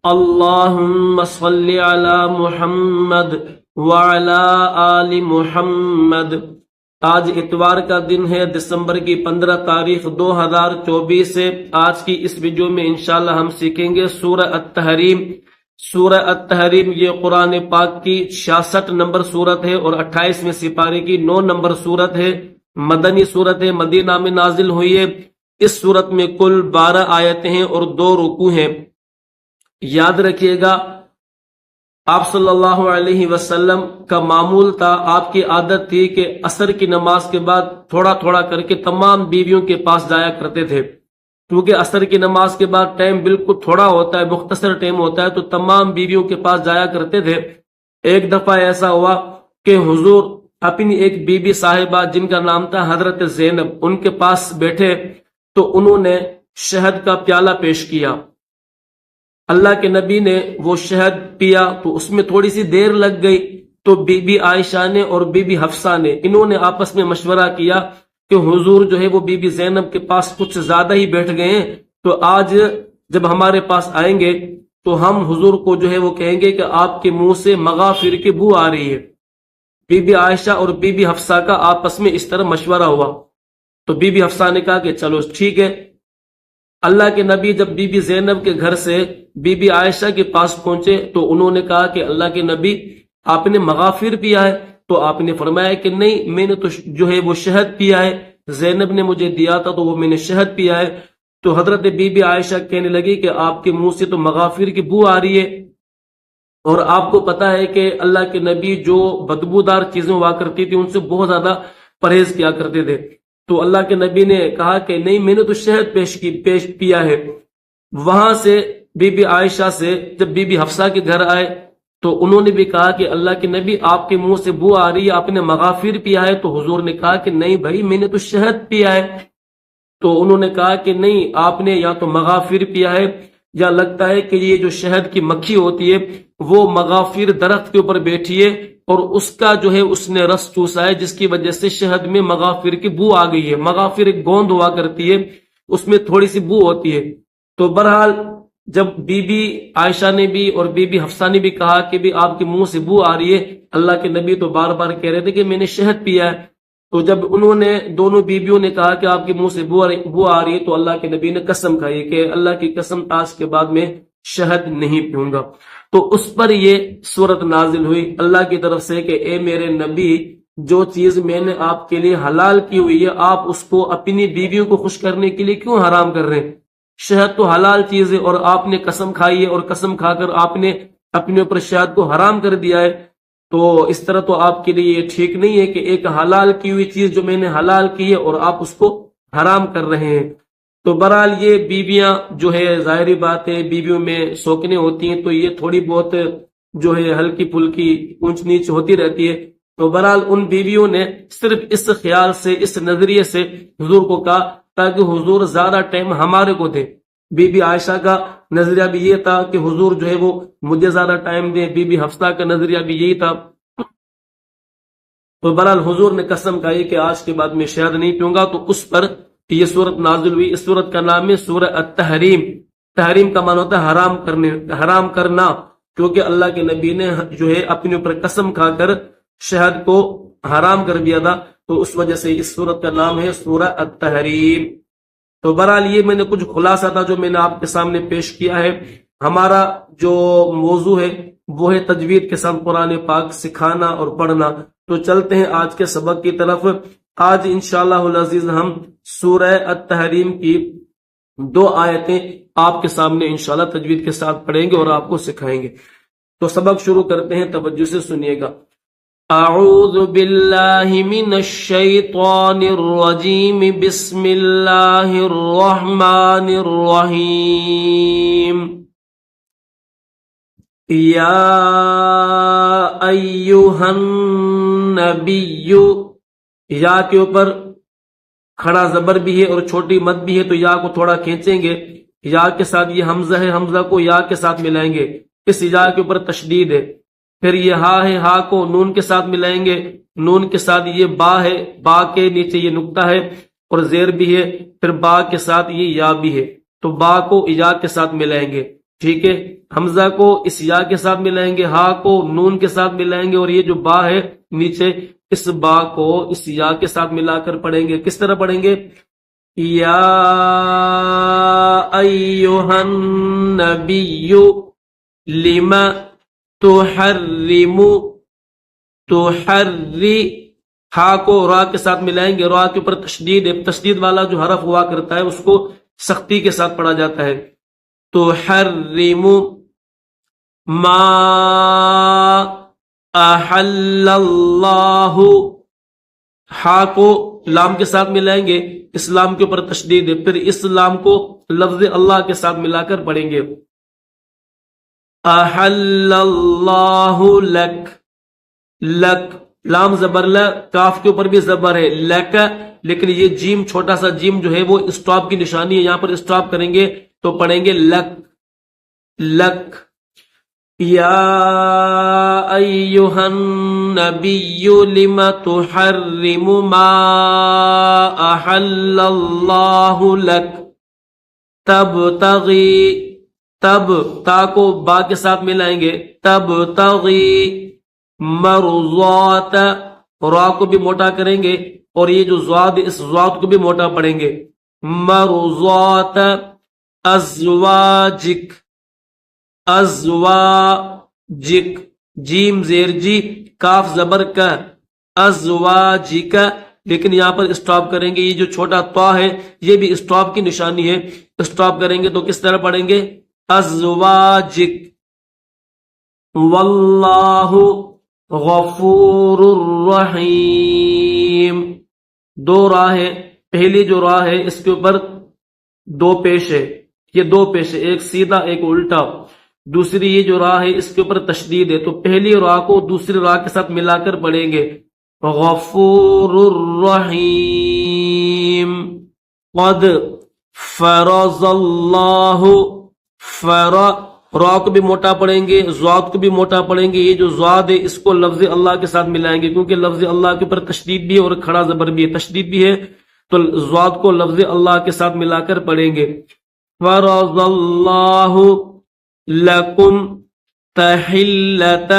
اللهم صل على محمد وعلى آل محمد۔ آج اتوار کا دن ہے، دسمبر کی 15 تاریخ 2024 ہے۔ آج کی اس ویڈیو میں انشاءاللہ ہم سیکھیں گے سورہ التحریم۔ سورہ التحریم یہ قرآن پاک کی 66 نمبر سورت ہے اور 28ویں سپارے کی 9 نمبر سورت ہے۔ مدنی سورت ہے، مدینہ میں نازل ہوئی ہے۔ اس سورت میں کل 12 آیتیں ہیں اور 2 رکوع ہیں۔ یاد رکھیے گا، آپ صلی اللہ علیہ وسلم کا معمول تھا، آپ کی عادت تھی کہ عصر کی نماز کے بعد تھوڑا تھوڑا کر کے تمام بیویوں کے پاس جایا کرتے تھے، کیونکہ عصر کی نماز کے بعد ٹائم بالکل تھوڑا ہوتا ہے، مختصر ٹائم ہوتا ہے، تو تمام بیویوں کے پاس جایا کرتے تھے۔ ایک دفعہ ایسا ہوا کہ حضور اپنی ایک بی بی صاحبہ جن کا نام تھا حضرت زینب، ان کے پاس بیٹھے تو انہوں نے شہد کا پیالہ پیش کیا۔ اللہ کے نبی نے وہ شہد پیا تو اس میں تھوڑی سی دیر لگ گئی، تو بی بی عائشہ نے اور بی بی حفصہ نے انہوں نے آپس میں مشورہ کیا کہ حضور جو ہے وہ بی بی زینب کے پاس کچھ زیادہ ہی بیٹھ گئے ہیں، تو آج جب ہمارے پاس آئیں گے تو ہم حضور کو جو ہے وہ کہیں گے کہ آپ کے منہ سے مغافر کی بو آ رہی ہے۔ بی بی عائشہ اور بی بی حفصہ کا آپس میں اس طرح مشورہ ہوا، تو بی بی حفصہ نے کہا کہ چلو ٹھیک ہے۔ اللہ کے نبی جب بی بی زینب کے گھر سے بی بی عائشہ کے پاس پہنچے تو انہوں نے کہا کہ اللہ کے نبی آپ نے مغافر پیا ہے؟ تو آپ نے فرمایا کہ نہیں، میں نے تو جو ہے وہ شہد پیا ہے، زینب نے مجھے دیا تھا تو وہ میں نے شہد پیا ہے۔ تو حضرت بی بی عائشہ کہنے لگی کہ آپ کے منہ سے تو مغافر کی بو آ رہی ہے، اور آپ کو پتا ہے کہ اللہ کے نبی جو بدبودار چیزیں ہوا کرتی تھی ان سے بہت زیادہ پرہیز کیا کرتے تھے۔ تو اللہ کے نبی نے کہا کہ نہیں، میں نے تو شہد پیش پیا ہے۔ وہاں سے بی بی عائشہ سے جب بی بی حفصہ کے گھر آئے تو انہوں نے بھی کہا کہ اللہ کے نبی آپ کے منہ سے بو آ رہی ہے، آپ نے مغافر پیا ہے؟ تو حضور نے کہا کہ نہیں بھائی، میں نے تو شہد پیا ہے۔ تو انہوں نے کہا کہ نہیں، آپ نے یا تو مغافر پیا ہے یا لگتا ہے کہ یہ جو شہد کی مکھی ہوتی ہے وہ مغافر درخت کے اوپر بیٹھی ہے اور اس کا جو ہے اس نے رس چوسا ہے، جس کی وجہ سے شہد میں مغافر کی بو آ گئی ہے۔ مغافر ایک گوند ہوا کرتی ہے، اس میں تھوڑی سی بو ہوتی ہے۔ تو بہرحال جب بی بی عائشہ نے بھی اور بی بی حفصہ نے بھی کہا کہ بھی آپ کے منہ سے بو آ رہی ہے، اللہ کے نبی تو بار بار کہہ رہے تھے کہ میں نے شہد پیا ہے۔ تو جب انہوں نے دونوں بیویوں نے کہا کہ آپ کے منہ سے بو آ رہی ہے تو اللہ کے نبی نے قسم کھائی کہ اللہ کی قسم، آج کے بعد میں شہد نہیں پیوں گا۔ تو اس پر یہ سورت نازل ہوئی اللہ کی طرف سے کہ اے میرے نبی، جو چیز میں نے آپ کے لیے حلال کی ہوئی ہے آپ اس کو اپنی بیویوں کو خوش کرنے کے لیے کیوں حرام کر رہے ہیں؟ شہد تو حلال چیز ہے اور آپ نے قسم کھائی ہے اور قسم کھا کر آپ نے اپنے اوپر شہد کو حرام کر دیا ہے۔ تو اس طرح تو آپ کے لیے یہ ٹھیک نہیں ہے کہ ایک حلال کی ہوئی چیز جو میں نے حلال کی ہے اور آپ اس کو حرام کر رہے ہیں۔ تو بہرحال یہ بیویاں جو ہے، ظاہری بات ہے بیویوں میں سوکنے ہوتی ہیں تو یہ تھوڑی بہت جو ہے ہلکی پھلکی اونچ نیچ ہوتی رہتی ہے۔ تو بہرحال ان بیویوں نے صرف اس خیال سے، اس نظریے سے حضور کو کہا تاکہ حضور زیادہ ٹائم ہمارے کو دے۔ بی بی عائشہ کا نظریہ بھی یہ تھا کہ حضور جو ہے وہ مجھے زیادہ ٹائم دے، بی بی حفصہ کا نظریہ بھی یہی تھا۔ تو بہرحال حضور نے قسم کھائی کہ آج کے بعد میں شہد نہیں پیوں گا، تو اس پر یہ سورت نازل ہوئی۔ اس سورت کا نام ہے سورہ التحریم۔ تحریم کا معنی ہوتا ہے حرام کرنا، کیونکہ اللہ کے نبی نے جو ہے اپنے اوپر قسم کھا کر شہد کو حرام کر دیا تھا، تو اس وجہ سے اس سورت کا نام ہے سورہ التحریم۔ تو بہرحال یہ میں نے کچھ خلاصہ تھا جو میں نے آپ کے سامنے پیش کیا ہے۔ ہمارا جو موضوع ہے وہ ہے تجوید کے ساتھ قرآن پاک سکھانا اور پڑھنا۔ تو چلتے ہیں آج کے سبق کی طرف۔ آج انشاءاللہ العزیز ہم سورہ التحریم کی 2 آیتیں آپ کے سامنے انشاءاللہ تجوید کے ساتھ پڑھیں گے اور آپ کو سکھائیں گے۔ تو سبق شروع کرتے ہیں، توجہ سے سنیے گا۔ اعوذ باللہ من الشیطان الرجیم، بسم اللہ الرحمن الرحیم۔ یا ایہا النبی، یا کے اوپر کھڑا زبر بھی ہے اور چھوٹی مد بھی ہے، تو یا کو تھوڑا کھینچیں گے۔ یا کے ساتھ یہ حمزہ ہے، حمزہ کو یا کے ساتھ ملائیں گے، اس یا کے اوپر تشدید ہے۔ پھر یہ ہا ہے، ہا کو نون کے ساتھ ملائیں گے، نون کے ساتھ یہ با ہے، با کے نیچے یہ نقطہ ہے اور زیر بھی ہے، پھر با کے ساتھ یہ یا بھی ہے، تو با کو یا کے ساتھ ملائیں گے۔ ٹھیک ہے، حمزہ کو اس یا کے ساتھ ملائیں گے، ہا کو نون کے ساتھ ملائیں گے، اور یہ جو با ہے نیچے اس با کو اس یا کے ساتھ ملا کر پڑھیں گے۔ کس طرح پڑھیں گے؟ یا ایھا النبی لما تحرم، تحری، ہا کو را کے ساتھ ملائیں گے، را کے اوپر تشدید ہے، تشدید والا جو حرف ہوا کرتا ہے اس کو سختی کے ساتھ پڑھا جاتا ہے۔ تحرم ما احل اللہ، ہا کو لام کے ساتھ ملائیں گے، اس لام کے اوپر تشدید ہے، پھر اس لام کو لفظ اللہ کے ساتھ ملا کر پڑھیں گے۔ احل اللہ لک، لک لام زبر ل، کاف کے اوپر بھی زبر ہے لک، لیکن یہ جیم چھوٹا سا جیم جو ہے وہ اسٹاپ کی نشانی ہے، یہاں پر اسٹاپ کریں گے تو پڑھیں گے لک، لک۔ یا ایھا النبی لم تحرم ما احل اللہ لک تبتغی، تب تا کو با کے ساتھ ملائیں گے، تبتغی مرضات، را کو بھی موٹا کریں گے، اور یہ جو زواد اس زواد کو بھی موٹا پڑھیں گے، مرضات ازواجک، ازواجک، جیم زیر جی، کاف زبر کا، ازواجک، لیکن یہاں پر اسٹاپ کریں گے، یہ جو چھوٹا طا ہے یہ بھی اسٹاپ کی نشانی ہے، اسٹاپ کریں گے تو کس طرح پڑھیں گے؟ ازواجک۔ واللہ غفور الرحیم، دو راہ ہے، پہلی جو راہ ہے اس کے اوپر دو پیش ہے، یہ دو پیش ہے، ایک سیدھا ایک الٹا، دوسری یہ جو راہ ہے اس کے اوپر تشدید ہے، تو پہلی راہ کو دوسری راہ کے ساتھ ملا کر پڑھیں گے، غفور الرحیم۔ قد فرض اللہ، را کو بھی موٹا پڑھیں گے، زواد کو بھی موٹا پڑھیں گے، یہ جو زواد ہے اس کو لفظ اللہ کے ساتھ ملائیں گے، کیونکہ لفظ اللہ کے اوپر تشدید بھی ہے اور کھڑا زبر بھی ہے، تشدید بھی ہے تو زواد کو لفظ اللہ کے ساتھ ملا کر پڑھیں گے۔ فرض اللہ لکم تحلت،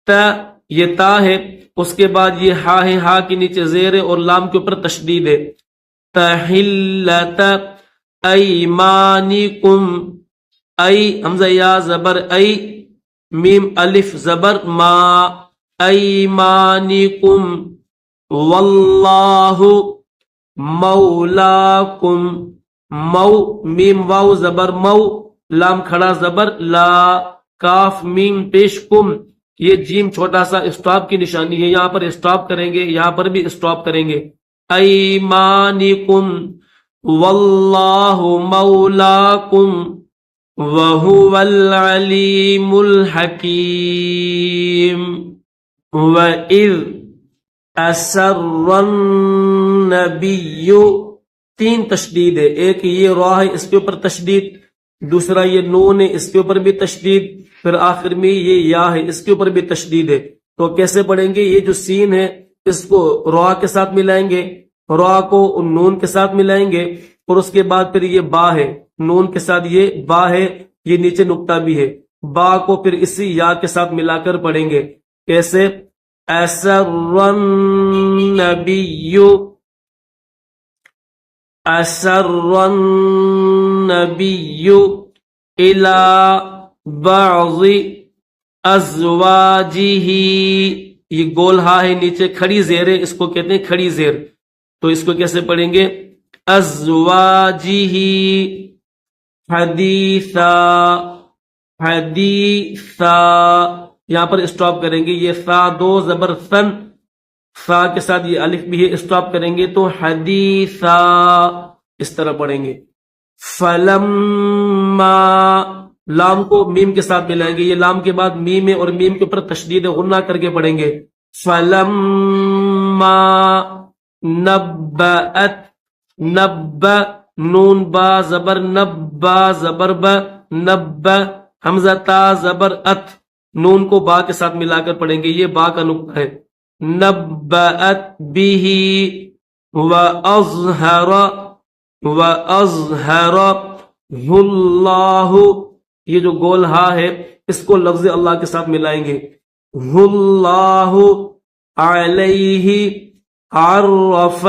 تا یہ تا ہے، اس کے بعد یہ ہا ہے، ہا کے نیچے زیر ہے اور لام کے اوپر تشدید ہے، تحلت ایمانکم، ای حمزہ یا زبر ای، میم الف زبر ما، ایمانکم، واللہ مولاکم، مو میم واو زبر مو، لام کھڑا زبر لا، کاف میم پیش کم، یہ جیم چھوٹا سا اسٹاپ کی نشانی ہے، یہاں پر اسٹاپ کریں گے، یہاں پر بھی اسٹاپ کریں گے، ایمانکم واللہ مولاکم وَهُوَ الْعَلِيمُ الْحَكِيمُ۔ وَإِذْ أَسَرَّ النَّبِيُّ، تین تشدید ہے، ایک یہ را ہے اس کے اوپر تشدید، دوسرا یہ نون ہے اس کے اوپر بھی تشدید، پھر آخر میں یہ یا ہے اس کے اوپر بھی تشدید ہے، تو کیسے پڑھیں گے؟ یہ جو سین ہے اس کو را کے ساتھ ملائیں گے، را کو نون کے ساتھ ملائیں گے، اور اس کے بعد پھر یہ با ہے، نون کے ساتھ یہ با ہے، یہ نیچے نقطہ بھی ہے، با کو پھر اسی یا کے ساتھ ملا کر پڑھیں گے، کیسے؟ اسر النبی، اسر النبی الی بعض ازواجہ، یہ گول ہا ہے، نیچے کھڑی زیر ہے، اس کو کہتے ہیں کھڑی زیر، تو اس کو کیسے پڑھیں گے؟ ازواجہ حدیثا، حدیثا، یہاں پر اسٹاپ کریں گے، یہ سا دو زبر سن، سا کے ساتھ یہ الف بھی ہے، اسٹاپ کریں گے تو حدیثا، اس طرح پڑھیں گے۔ فلما، لام کو میم کے ساتھ ملائیں گے، یہ لام کے بعد میم ہے اور میم کے اوپر تشدید غنہ کر کے پڑھیں گے، فلما نبأت، نب نون با زبر نبا زبر ب، نب حمزہ تا زبر ات، نون کو با کے ساتھ ملا کر پڑھیں گے، یہ با کا نقطہ ہے، نبأت به وأظہر، وأظہر اللہ یہ جو گول ہا ہے اس کو لفظ اللہ کے ساتھ ملائیں گے. اللہ علیہ عرف،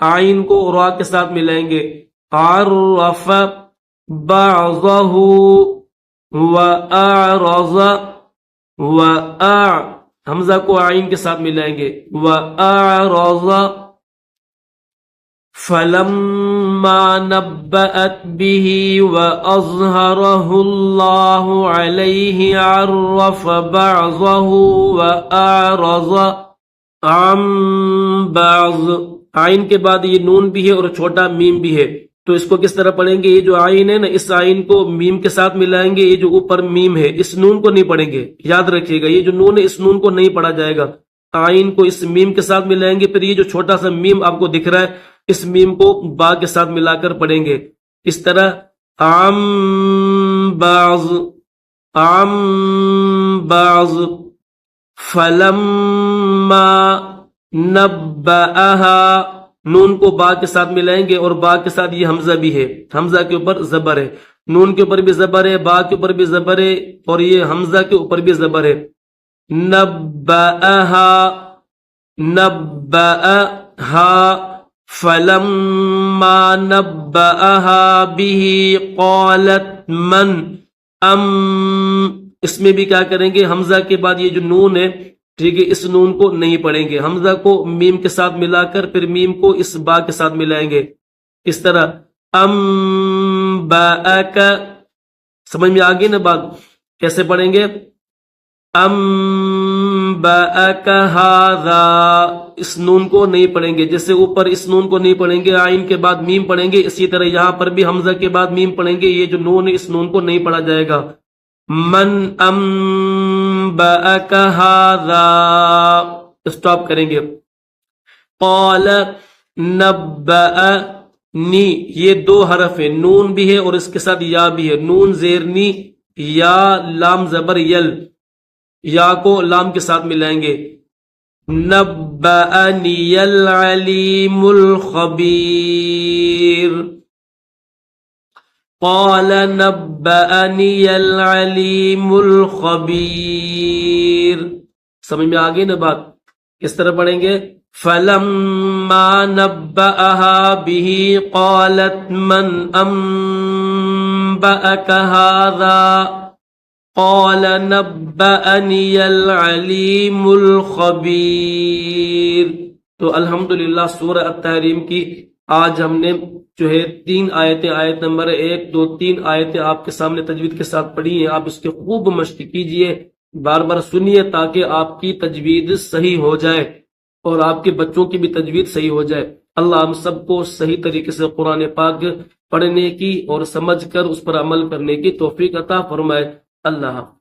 آئین کو را کے ساتھ ملائیں گے. عرف بعضہ وَأَعْرَضَ حمزہ کو آئین کے ساتھ ملائیں گے. وَأَعْرَضَ فَلَمَّا نَبَّأَتْ بِهِ وَأَظْهَرَهُ اللَّهُ عَلَيْهِ عَرَّفَ بَعْضَهُ وَأَعْرَضَ عَن بَعْضٍ. آئین کے بعد یہ نون بھی ہے اور چھوٹا میم بھی ہے. تو اس کو کس طرح پڑھیں گے؟ یہ جو آئین ہے نا، اس آئین کو میم کے ساتھ ملائیں گے. یہ جو اوپر میم ہے اس نون کو نہیں پڑھیں گے، یاد رکھیے گا. یہ جو نون ہے اس نون کو نہیں پڑھا جائے گا. آئین کو اس میم کے ساتھ ملائیں گے. پھر یہ جو چھوٹا سا میم آپ کو دکھ رہا ہے اس میم کو با کے ساتھ ملا کر پڑھیں گے. اس طرح عم بعض عم بعض فلما نبأہا، نون کو با کے ساتھ ملائیں گے اور با کے ساتھ یہ حمزہ بھی ہے. حمزہ کے اوپر زبر ہے، نون کے اوپر بھی زبر ہے، با کے اوپر بھی زبر ہے اور یہ حمزہ کے اوپر بھی زبر ہے. نبأہا نبأہا فلما نبأہا بہ قالت من اس میں بھی کیا کریں گے؟ حمزہ کے بعد یہ جو نون ہے، ٹھیک ہے، اس نون کو نہیں پڑھیں گے. حمزہ کو میم کے ساتھ ملا کر پھر میم کو اس با کے ساتھ ملائیں گے. اس طرح انبأک، سمجھ میں آگئی نا بات؟ کیسے پڑھیں گے؟ انبأک ھذا، اس نون کو نہیں پڑھیں گے. جیسے اوپر اس نون کو نہیں پڑھیں گے، آئین کے بعد میم پڑھیں گے، اسی طرح یہاں پر بھی حمزہ کے بعد میم پڑھیں گے. یہ جو نون ہے اس نون کو نہیں پڑھا جائے گا. من انبأک ھذا، اسٹاپ کریں گے. قال نبأنی، یہ دو حرف ہے، نون بھی ہے اور اس کے ساتھ یا بھی ہے. نون زیر نی، یا لام زبر یل، یا کو لام کے ساتھ ملائیں گے. نبأنی العلیم الخبیر. قال نبأنی العلیم الخبیر. سمجھ میں آگئی نا بات؟ کس طرح پڑھیں گے؟ فلما نبأہا بہ قالت من انبأک ھذا قال نبأنی العلیم الخبیر. تو الحمدللہ سورہ التحریم کی آج ہم نے جو ہے 3 آیتیں، آیت نمبر 1 2 3 آیتیں آپ کے سامنے تجوید کے ساتھ پڑھی ہیں. آپ اس کے خوب مشق کیجئے، بار بار سنیے تاکہ آپ کی تجوید صحیح ہو جائے اور آپ کے بچوں کی بھی تجوید صحیح ہو جائے. اللہ ہم سب کو صحیح طریقے سے قرآن پاک پڑھنے کی اور سمجھ کر اس پر عمل کرنے کی توفیق عطا فرمائے. اللہ حافظ.